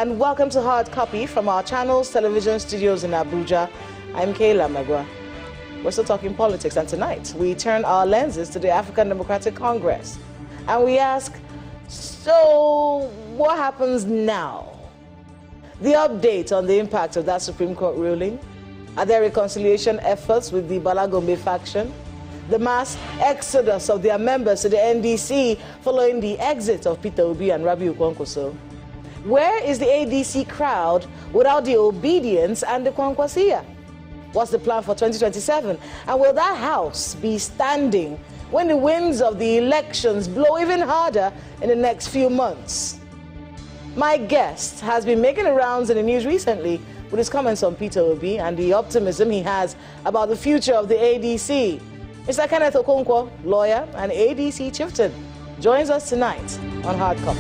and welcome to Hard Copy from our channel's television studios in Abuja. I'm Kayla Magwa. We're still talking politics, and tonight we turn our lenses to the African Democratic Congress. And we ask, so what happens now? The update on the impact of that Supreme Court ruling? Are there reconciliation efforts with the Balagombe faction? The mass exodus of their members to the NDC following the exit of Peter Obi and Okonkwo. Where is the ADC crowd without the obedience and the Kwankwasia? What's the plan for 2027? And will that house be standing when the winds of the elections blow even harder in the next few months? My guest has been making the rounds in the news recently with his comments on Peter Obi and the optimism he has about the future of the ADC. Mr. Kenneth Okonkwo, lawyer and ADC chieftain, joins us tonight on Hard Copy.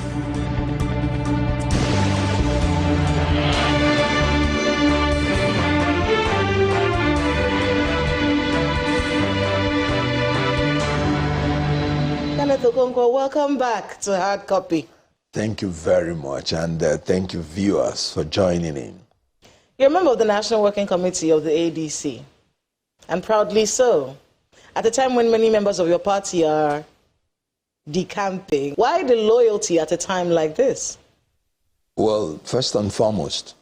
Kenneth Okonkwo, welcome back to Hard Copy. Thank you very much, and thank you, viewers, for joining in. You're a member of the National Working Committee of the ADC, and proudly so. At a time when many members of your party are decamping, why the loyalty at a time like this? Well, first and foremost,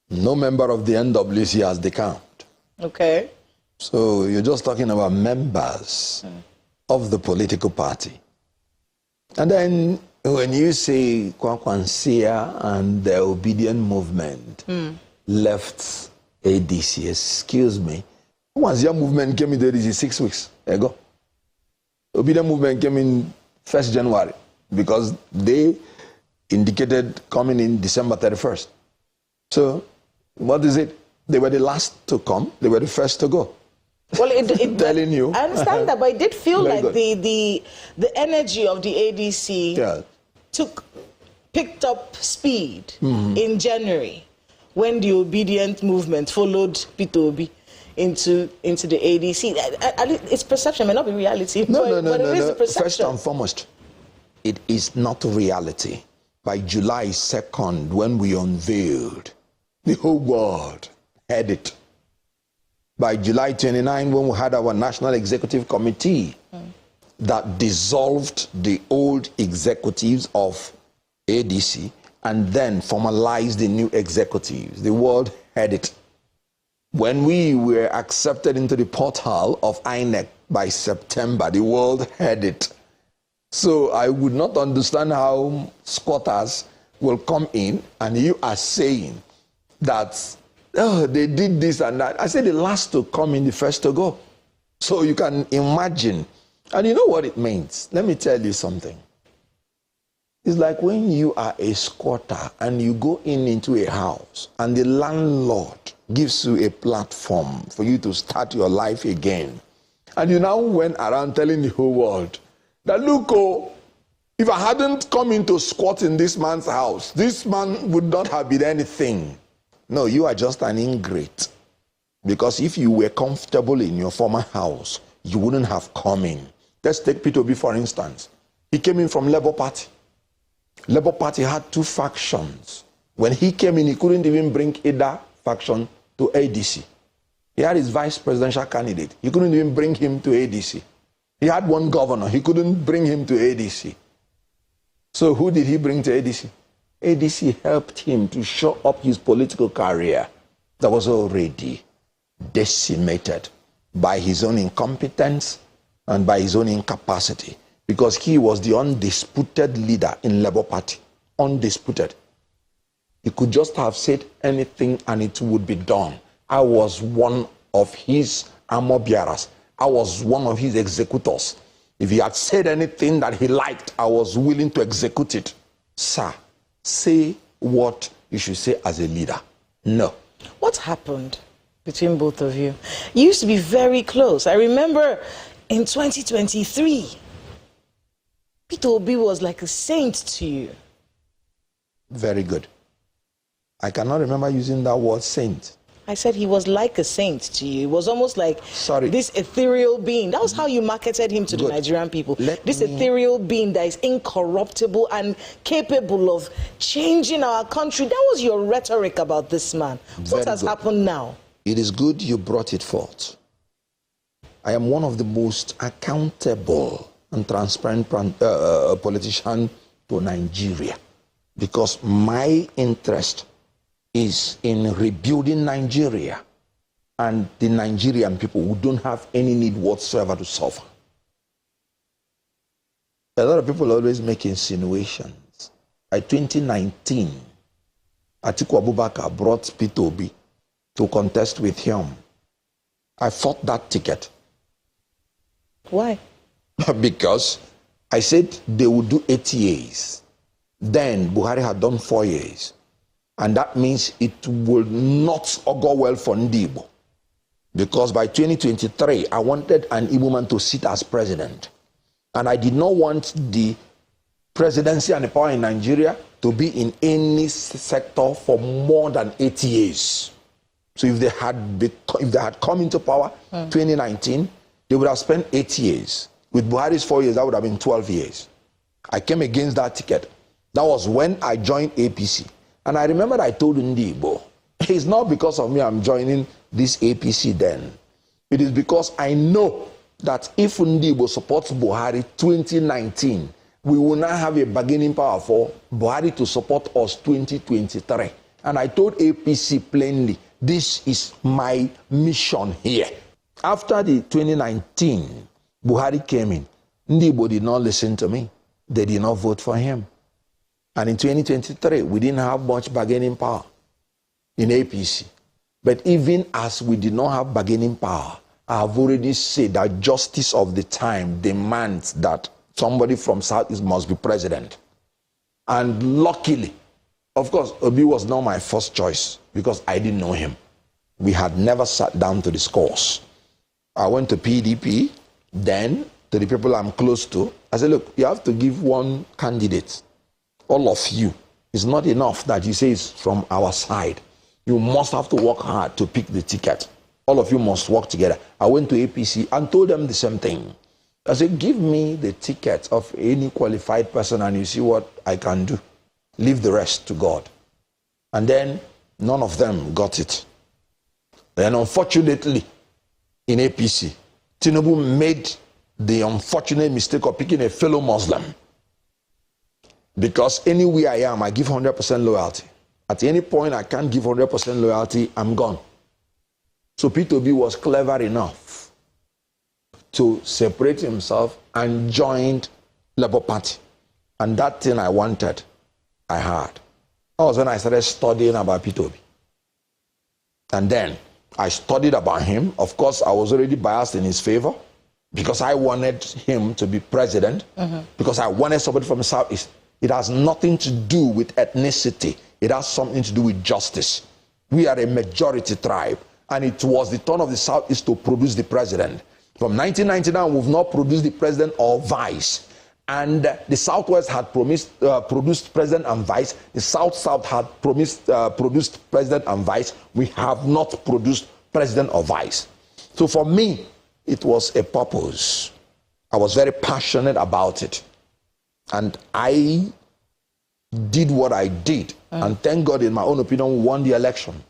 no member of the NWC has decamped. Okay. So you're just talking about members of the political party. And then when you say Kwankwasia and the obedient movement left ADC, excuse me, Kwankwasia movement came into ADC 6 weeks ago. Obedient movement came in 1st January because they indicated coming in December 31st. So what is it? They were the last to come. They were the first to go. Well, it telling you. I understand that, but it did feel Very like good. the energy of the ADC picked up speed in January when the obedient movement followed Peter Obi into the ADC. At least it's perception, may not be reality. No. It is a perception. First and foremost, it is not reality. By July 2nd, when we unveiled, the whole world heard it. By July 29, when we had our National Executive Committee that dissolved the old executives of ADC and then formalized the new executives, the world heard it. When we were accepted into the portal of INEC by September, the world heard it. So I would not understand how squatters will come in and you are saying that they did this and that. I said the last to come in, the first to go. So you can imagine. And you know what it means? Let me tell you something. It's like when you are a squatter and you go into a house and the landlord gives you a platform for you to start your life again. And you now went around telling the whole world that, look, if I hadn't come in to squat in this man's house, this man would not have been anything. No, you are just an ingrate. Because if you were comfortable in your former house, you wouldn't have come in. Let's take Peter Obi, for instance. He came in from Labour Party. Labour Party had 2 factions. When he came in, he couldn't even bring either faction to ADC. He had his vice presidential candidate. He couldn't even bring him to ADC. He had 1 governor. He couldn't bring him to ADC. So who did he bring to ADC? ADC helped him to show up his political career that was already decimated by his own incompetence and by his own incapacity, because he was the undisputed leader in Labour Party. Undisputed. He could just have said anything and it would be done. I was one of his armor bearers. I was one of his executors. If he had said anything that he liked, I was willing to execute it. Sir, say what you should say as a leader. No. What happened between both of you? You used to be very close. I remember in 2023, Peter Obi was like a saint to you. Very good. I cannot remember using that word saint. I said he was like a saint to you. It was almost like this ethereal being. That was how you marketed him to the Nigerian people. This ethereal being that is incorruptible and capable of changing our country. That was your rhetoric about this man. What has happened now? It is good you brought it forth. I am one of the most accountable and transparent politician to Nigeria, because my interest is in rebuilding Nigeria and the Nigerian people who don't have any need whatsoever to suffer. A lot of people always make insinuations. By 2019, Atiku Abubakar brought Peter Obi to contest with him. I fought that ticket. Why? Because I said they would do 8 years. Then Buhari had done 4 years. And that means it will not go well for Ndibo. Because by 2023, I wanted an Igbo man to sit as president. And I did not want the presidency and the power in Nigeria to be in any sector for more than 8 years. So if they had come into power 2019, they would have spent 8 years. With Buhari's 4 years, that would have been 12 years. I came against that ticket. That was when I joined APC. And I remember I told Ndibo, it's not because of me I'm joining this APC then. It is because I know that if Ndibo supports Buhari 2019, we will not have a bargaining power for Buhari to support us 2023. And I told APC plainly, this is my mission here. After the 2019, Buhari came in. Ndibo did not listen to me. They did not vote for him. And in 2023, we didn't have much bargaining power in APC. But even as we did not have bargaining power, I have already said that justice of the time demands that somebody from Southeast must be president. And luckily, of course, Obi was not my first choice because I didn't know him. We had never sat down to discuss. I went to PDP, then to the people I'm close to. I said, look, you have to give one candidate. All of you. It's not enough that you say it's from our side. You must have to work hard to pick the ticket. All of you must work together. I went to APC and told them the same thing. I said, give me the ticket of any qualified person and you see what I can do. Leave the rest to God. And then none of them got it. Then unfortunately, in APC, Tinubu made the unfortunate mistake of picking a fellow Muslim. Because anywhere I am, I give 100% loyalty. At any point I can't give 100% loyalty, I'm gone. So Peter Obi was clever enough to separate himself and joined Labour Party. And that thing I wanted, I had. That was when I started studying about Peter Obi. And then I studied about him. Of course, I was already biased in his favor because I wanted him to be president, because I wanted somebody from the Southeast. It has nothing to do with ethnicity. It has something to do with justice. We are a majority tribe, and it was the turn of the Southeast to produce the president. From 1999, we've not produced the president or vice. And the Southwest had produced president and vice. The South had produced president and vice. We have not produced president or vice. So for me, it was a purpose. I was very passionate about it. And I did what I did. And thank God, in my own opinion, we won the election.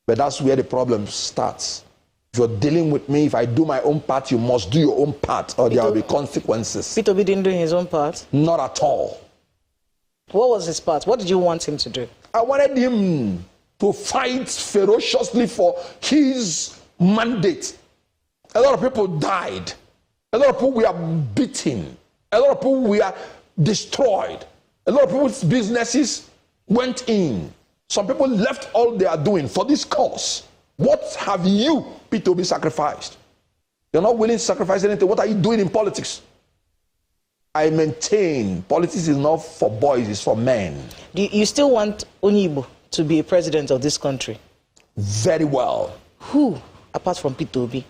But that's where the problem starts. If you're dealing with me, if I do my own part, you must do your own part, or there will be consequences. Peter Obi didn't do his own part? Not at all. What was his part? What did you want him to do? I wanted him to fight ferociously for his mandate. A lot of people died. A lot of people were beaten. A lot of people were destroyed. A lot of people's businesses went in. Some people left all they are doing for this cause. What have you, Peter Obi, sacrificed? You're not willing to sacrifice anything. What are you doing in politics? I maintain politics is not for boys, it's for men. Do you still want Onyibo to be a president of this country? Very well. Who, apart from Peter Obi,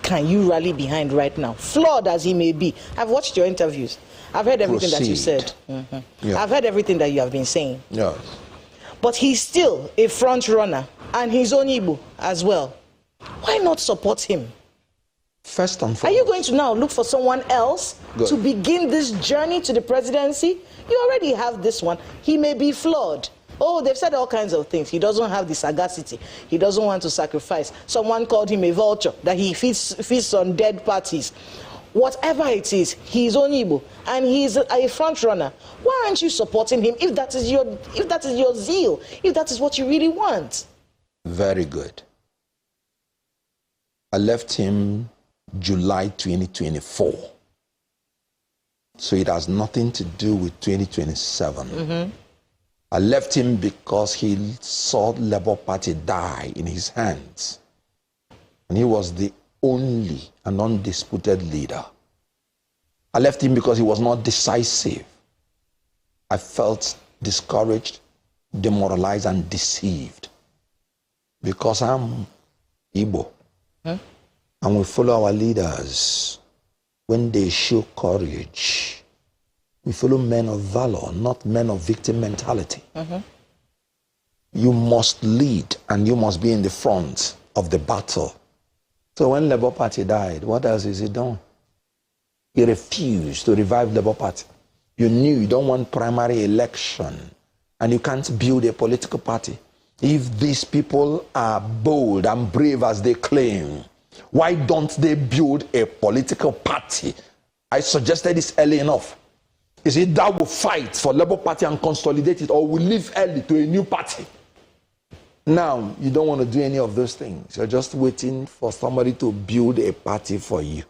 can you rally behind right now? Flawed as he may be. I've watched your interviews. I've heard everything that you said. Yeah. I've heard everything that you have been saying. Yes. but he's still a front runner, and he's on Igbo as well. Why not support him? First and foremost. Are you going to now look for someone else to begin this journey to the presidency? You already have this one. He may be flawed. Oh, they've said all kinds of things. He doesn't have the sagacity. He doesn't want to sacrifice. Someone called him a vulture, that he feasts on dead parties. Whatever it is, he's on Igbo, and he's a front runner. Why aren't you supporting him if that is your zeal, if that is what you really want? Very good. I left him July 2024. So it has nothing to do with 2027. I left him because he saw Labour Party die in his hands. And he was the only and undisputed leader. I left him because he was not decisive. I felt discouraged, demoralized, and deceived. Because I'm Igbo. And we follow our leaders when they show courage. We follow men of valor, not men of victim mentality. You must lead, and you must be in the front of the battle. So when Labour Party died, what else is he done? He refused to revive Labour Party. You knew you don't want primary election, and you can't build a political party. If these people are bold and brave as they claim, why don't they build a political party? I suggested this early enough. Is it that will fight for Labour Party and consolidate it, or will leave early to a new party? Now, you don't want to do any of those things. You're just waiting for somebody to build a party for you.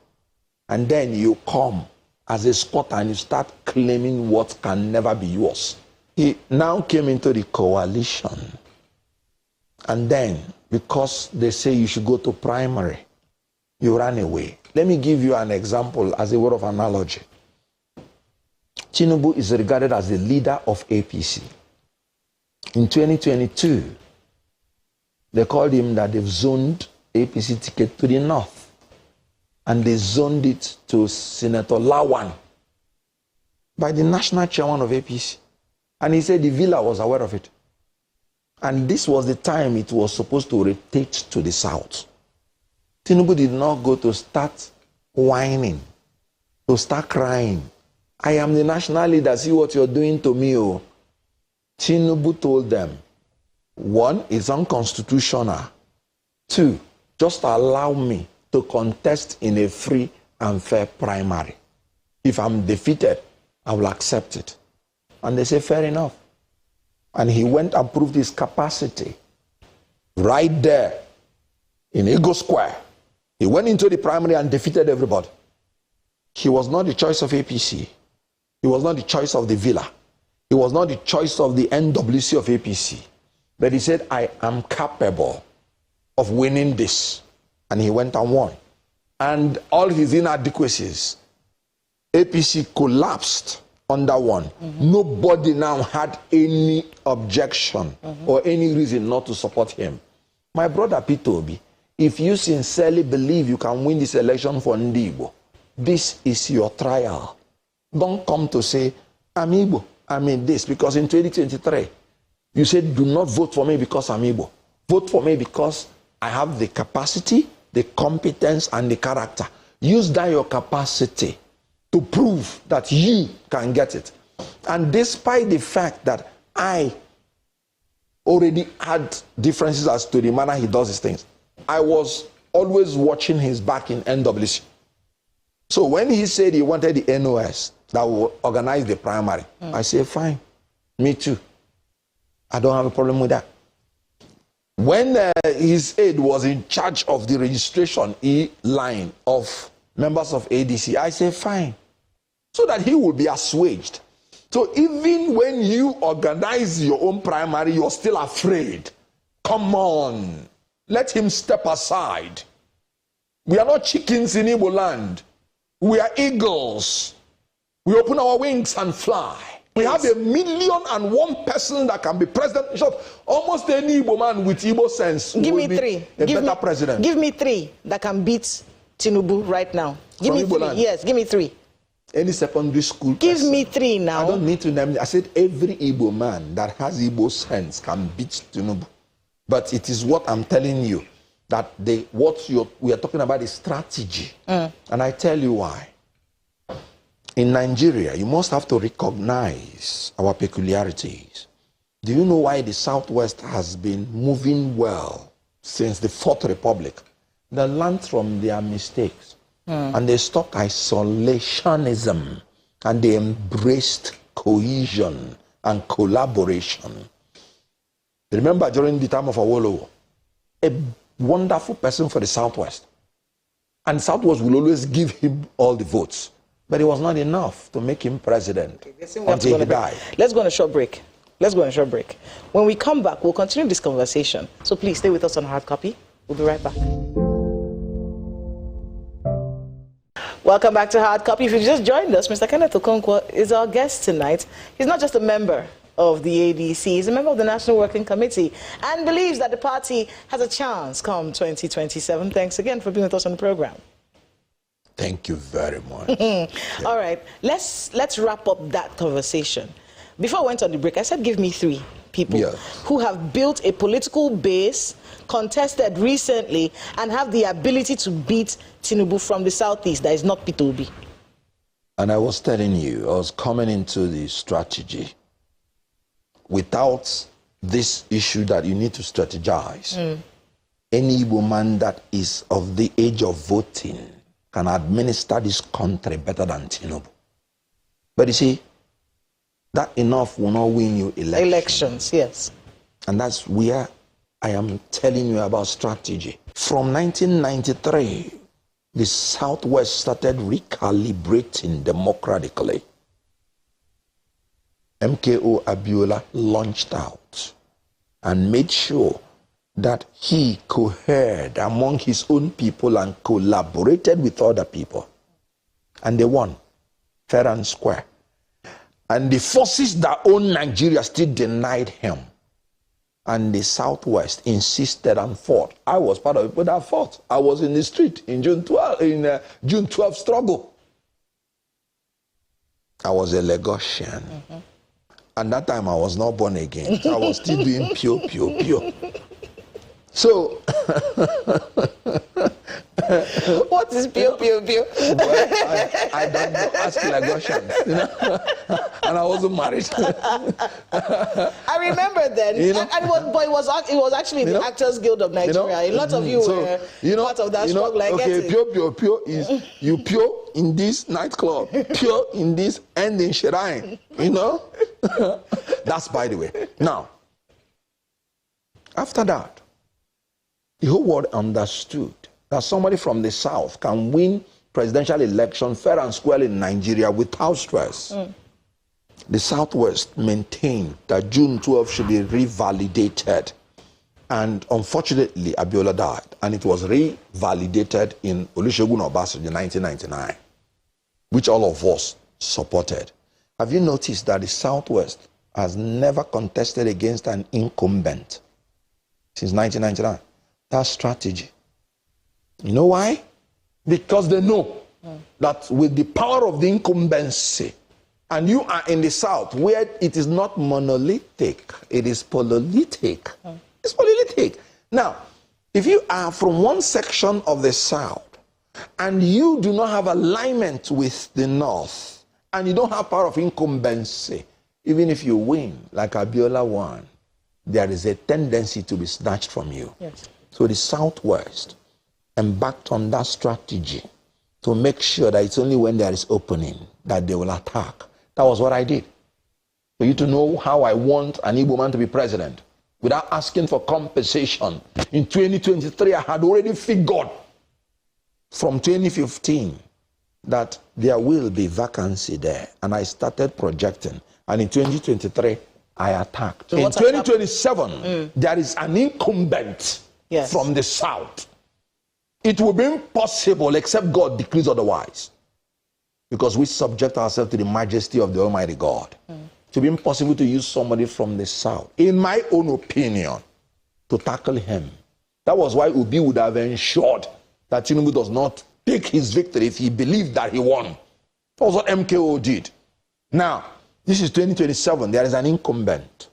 And then you come as a squatter and you start claiming what can never be yours. He now came into the coalition. And then, because they say you should go to primary, you ran away. Let me give you an example as a word of analogy. Tinubu is regarded as the leader of APC. In 2022, they called him that they've zoned APC ticket to the north. And they zoned it to Senator Lawan by the national chairman of APC. And he said the villa was aware of it. And this was the time it was supposed to rotate to the south. Tinubu did not go to start whining, to start crying. I am the national leader, see what you're doing to me. Oh. Tinubu told them, 1, it's unconstitutional. 2, just allow me to contest in a free and fair primary. If I'm defeated, I will accept it. And they say, fair enough. And he went and proved his capacity right there in Eagle Square. He went into the primary and defeated everybody. He was not the choice of APC. He was not the choice of the villa. He was not the choice of the NWC of APC. But he said, I am capable of winning this. And he went and won. And all his inadequacies, APC collapsed under one. Nobody now had any objection or any reason not to support him. My brother Peter Obi, if you sincerely believe you can win this election for Igbo, this is your trial. Don't come to say, I'm Igbo, I'm in this, because in 2023, you said, do not vote for me because I'm Igbo. Vote for me because I have the capacity, the competence, and the character. Use that your capacity to prove that you can get it. And despite the fact that I already had differences as to the manner he does his things, I was always watching his back in NWC. So when he said he wanted the NOS that will organize the primary, I said, fine, me too. I don't have a problem with that. When his aide was in charge of the registration line of members of ADC, I said, fine, so that he will be assuaged. So even when you organize your own primary, you're still afraid. Come on, let him step aside. We are not chickens in Igbo land. We are eagles. We open our wings and fly. We have 1,000,001 person that can be president. Almost any Igbo man with Igbo sense give me three. Better president. Give me 3 that can beat Tinubu right now. Give me 3. Yes, give me 3. any secondary school Give person. me 3 now. I don't need to name. I said every Igbo man that has Igbo sense can beat Tinubu. But it is what I'm telling you, that we are talking about is strategy. And I tell you why. In Nigeria, you must have to recognize our peculiarities. Do you know why the Southwest has been moving well since the Fourth Republic? They learned from their mistakes. And they stopped isolationism. And they embraced cohesion and collaboration. Remember during the time of Awolowo, a wonderful person for the Southwest. And Southwest will always give him all the votes. But it was not enough to make him president until he died. Let's go on a short break. When we come back, we'll continue this conversation. So please stay with us on Hard Copy. We'll be right back. Welcome back to Hard Copy. If you just joined us, Mr. Kenneth Okonkwo is our guest tonight. He's not just a member of the ADC, he's a member of the National Working Committee and believes that the party has a chance come 2027. Thanks again for being with us on the program. Thank you very much. All right, let's wrap up that conversation. Before I went on the break, I said give me 3 people who have built a political base, contested recently, and have the ability to beat Tinubu from the Southeast. That is not Peter Obi. And I was telling you, I was coming into the strategy. Without this issue that you need to strategize, any woman that is of the age of voting can administer this country better than Tinubu. But you see, that enough will not win you elections. Elections, yes. And that's where I am telling you about strategy. From 1993, the Southwest started recalibrating democratically. MKO Abiola launched out and made sure that he cohered among his own people and collaborated with other people. And they won, fair and square. And the forces that own Nigeria still denied him. And the Southwest insisted and fought. I was part of people that fought. I was in the street in June 12 struggle. I was a Lagosian. And that time I was not born again. I was still doing pure. So, What is pure? Well, I don't know. Ask Lagosians, you know. And I wasn't married. I remember then, You know? and it was actually the Actors Guild of Nigeria. A lot of you were part of that struggle. I get it. Pure is you pure in this nightclub, pure in this end in shrine. You know, that's by the way. Now, after that, the whole world understood that somebody from the South can win presidential election fair and square in Nigeria without stress. The Southwest maintained that June 12 should be revalidated. And unfortunately, Abiola died. And it was revalidated in Olusegun Obasanjo in 1999, which all of us supported. Have you noticed that the Southwest has never contested against an incumbent since 1999? That's strategy. You know why? Because they know that with the power of the incumbency, and you are in the South where it is not monolithic, it is polyolithic. It's polyolithic. Now, if you are from one section of the South and you do not have alignment with the North and you don't have power of incumbency, even if you win, like Abiola won, there is a tendency to be snatched from you. Yes. So the Southwest embarked on that strategy to make sure that it's only when there is opening that they will attack. That was what I did. For you to know how I want an Igbo man to be president without asking for compensation. In 2023, I had already figured from 2015 that there will be vacancy there. And I started projecting. And in 2023, I attacked. So in 2027, there is an incumbent from the South. It will be impossible except God decrees otherwise. Because we subject ourselves to the majesty of the Almighty God. It will be impossible to use somebody from the South, in my own opinion, to tackle him. That was why Obi would have ensured that Tinubu does not take his victory if he believed that he won. That's what MKO did. Now, this is 2027. There is an incumbent.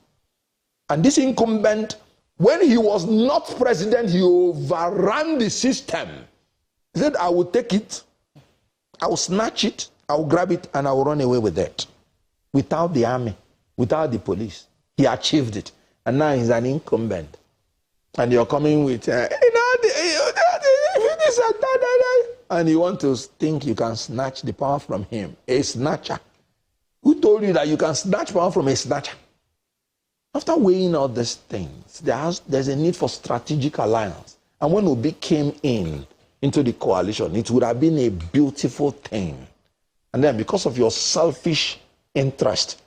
And this incumbent, when he was not president, he overran the system. He said, I will take it, I will snatch it, I will grab it, and I will run away with it. Without the army, without the police. He achieved it. And now he's an incumbent. And you're coming with, and you want to think you can snatch the power from him. A snatcher. Who told you that you can snatch power from a snatcher? After weighing all these things, there's a need for strategic alliance. And when Obi came into the coalition, it would have been a beautiful thing. And then because of your selfish interest,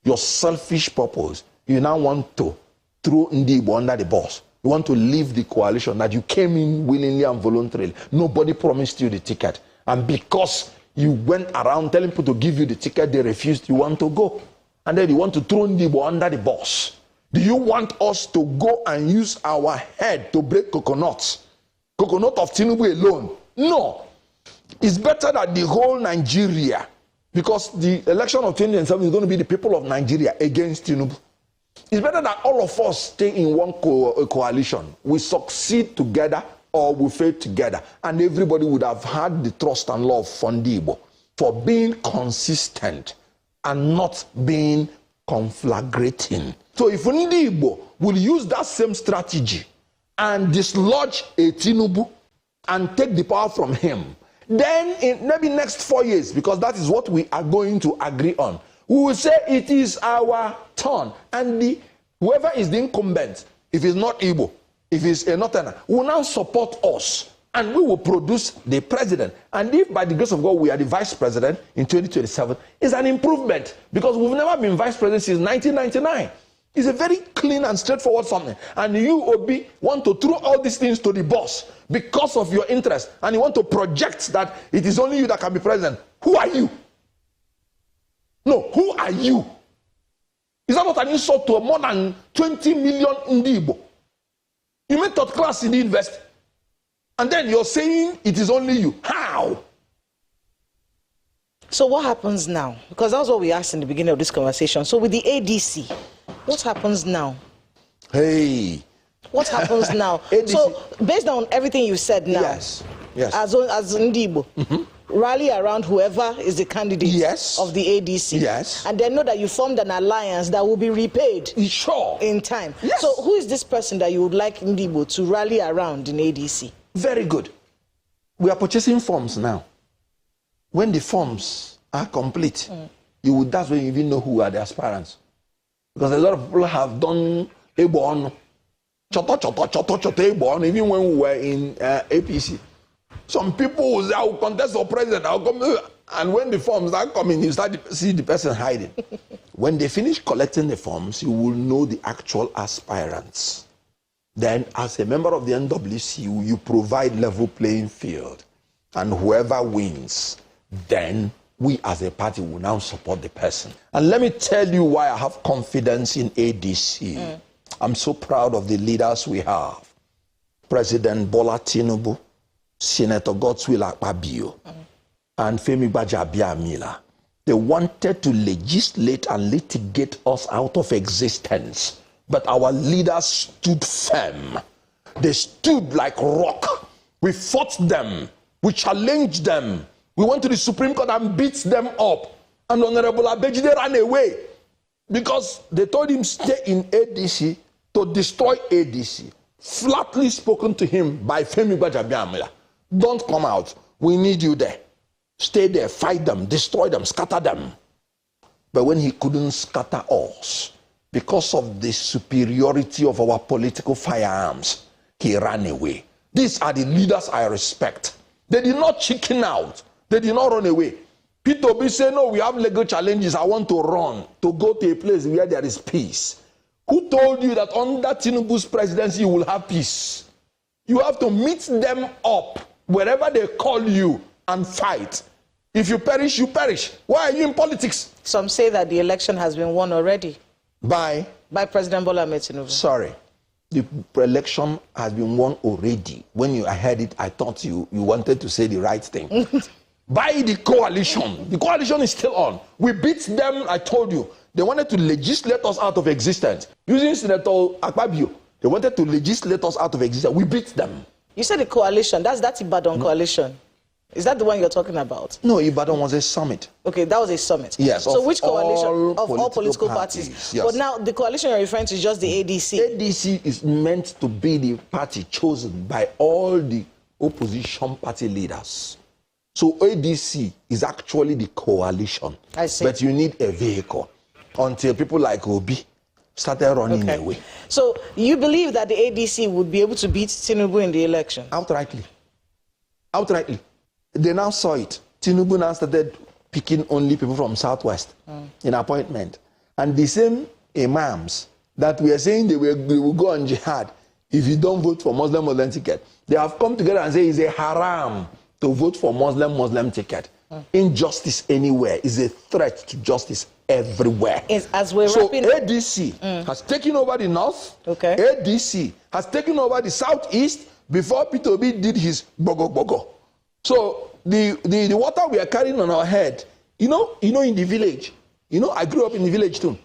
your selfish purpose, you now want to throw Ndibo under the bus. You want to leave the coalition that you came in willingly and voluntarily. Nobody promised you the ticket. And because you went around telling people to give you the ticket, they refused, you want to go. And then you want to throw Ndibo under the bus. Do you want us to go and use our head to break coconuts? Coconut of Tinubu alone? No. It's better that the whole Nigeria, because the election of 2027 is going to be the people of Nigeria against Tinubu. It's better that all of us stay in one coalition. We succeed together or we fail together. And everybody would have had the trust and love for Ndibo for being consistent and not being conflagrating. So if Ndibo will use that same strategy and dislodge a Tinubu and take the power from him, then in maybe next 4 years, because that is what we are going to agree on, we will say it is our turn. And whoever is the incumbent, if it's not Igbo, if it's a Northerner, will now support us. And we will produce the president. And if by the grace of God we are the vice president in 2027, it's an improvement. Because we've never been vice president since 1999. It's a very clean and straightforward something. And you, Obi, want to throw all these things to the boss because of your interest. And you want to project that it is only you that can be president. Who are you? No, who are you? Is that not an insult to more than 20 million Ndibo? You made third class in the university. And then you're saying it is only you. How? So what happens now? Because that was what we asked in the beginning of this conversation. So with the ADC, what happens now? Hey. What happens now? So based on everything you said now, yes, as Ndibo, rally around whoever is the candidate of the ADC. Yes. And then know that you formed an alliance that will be repaid in time. Yes. So who is this person that you would like Ndibo to rally around in ADC? Very good. We are purchasing forms now. When the forms are complete, that's when you even know who are the aspirants. Because a lot of people have done Ebon, even when we were in APC. Some people will say, I will contest for president, I'll come, and when the forms are coming, you start to see the person hiding. When they finish collecting the forms, you will know the actual aspirants. Then, as a member of the NWC, you provide level playing field. And whoever wins, then we as a party will now support the person. And let me tell you why I have confidence in ADC. I'm so proud of the leaders we have. President Bola Tinubu, Senator Godswill Akpabio, and Femi Gbajabiamila. They wanted to legislate and litigate us out of existence. But our leaders stood firm. They stood like rock. We fought them. We challenged them. We went to the Supreme Court and beat them up. And Honorable Abejide ran away because they told him stay in ADC to destroy ADC. Flatly spoken to him by Femi Gbajabiamila. Don't come out. We need you there. Stay there, fight them, destroy them, scatter them. But when he couldn't scatter us, because of the superiority of our political firearms, he ran away. These are the leaders I respect. They did not chicken out. They did not run away. Peter Obi said, no, we have legal challenges. I want to run, to go to a place where there is peace. Who told you that under Tinubu's presidency you will have peace? You have to meet them up wherever they call you and fight. If you perish, you perish. Why are you in politics? Some say that the election has been won already. By President Bola Ahmed Tinubu. Sorry. The election has been won already. When I heard it, I thought you wanted to say the right thing. by the coalition. The coalition is still on. We beat them, I told you. They wanted to legislate us out of existence. Using Senator Akpabio, they wanted to legislate us out of existence. We beat them. You said the coalition. That's Ibadan coalition. Is that the one you're talking about? No, Ibadan was a summit. Okay, that was a summit. Yes. So which coalition? Of all political parties. Yes. But now the coalition you're referring to is just the ADC. ADC is meant to be the party chosen by all the opposition party leaders. So ADC is actually the coalition. I see. But you need a vehicle until people like Obi started running away. So you believe that the ADC would be able to beat Tinubu in the election? Outrightly. Outrightly. They now saw it. Tinubu now started picking only people from Southwest in appointment. And the same imams that were saying they will go on jihad if you don't vote for Muslim ticket, they have come together and say it's a haram to vote for Muslim ticket. Injustice anywhere is a threat to justice everywhere. As we're so wrapping ADC has taken over the north. Okay. ADC has taken over the southeast before Peter Obi did his bogo. So the water we are carrying on our head, you know in the village, I grew up in the village too.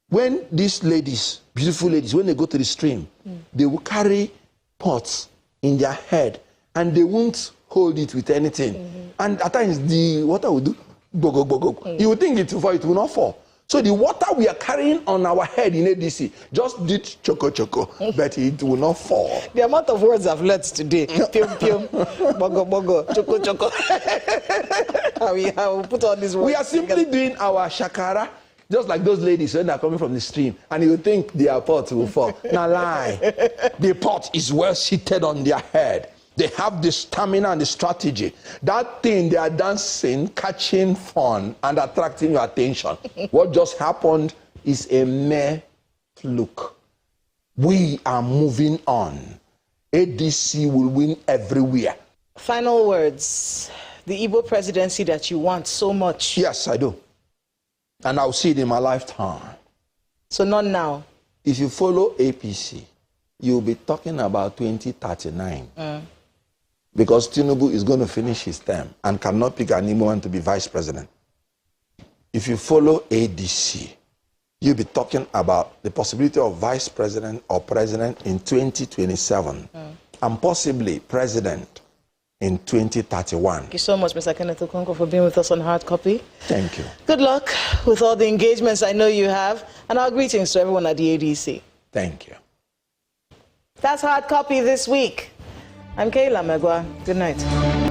When these ladies, beautiful ladies, when they go to the stream, they will carry pots in their head and they won't hold it with anything. And at times the water will do bogo. You would think it will not fall. So the water we are carrying on our head in ADC just did choco, but it will not fall. The amount of words I've learned today, pium, bogo, choco. I will put all these words. We are simply doing our shakara, just like those ladies when they're coming from the stream, and you think their pot will fall. Now lie. The pot is well seated on their head. They have the stamina and the strategy. That thing they are dancing, catching fun, and attracting your attention. What just happened is a mere fluke. We are moving on. ADC will win everywhere. Final words. The Igbo presidency that you want so much. Yes, I do. And I'll see it in my lifetime. So not now. If you follow APC, you'll be talking about 2039. Because Tinubu is going to finish his term and cannot pick an Igbo man to be vice president. If you follow ADC, you'll be talking about the possibility of vice president or president in 2027 and possibly president in 2031. Thank you so much, Mr. Kenneth Okonkwo, for being with us on Hard Copy. Thank you. Good luck with all the engagements I know you have, and our greetings to everyone at the ADC. Thank you. That's Hard Copy this week. I'm Kayla Megwa. Good night.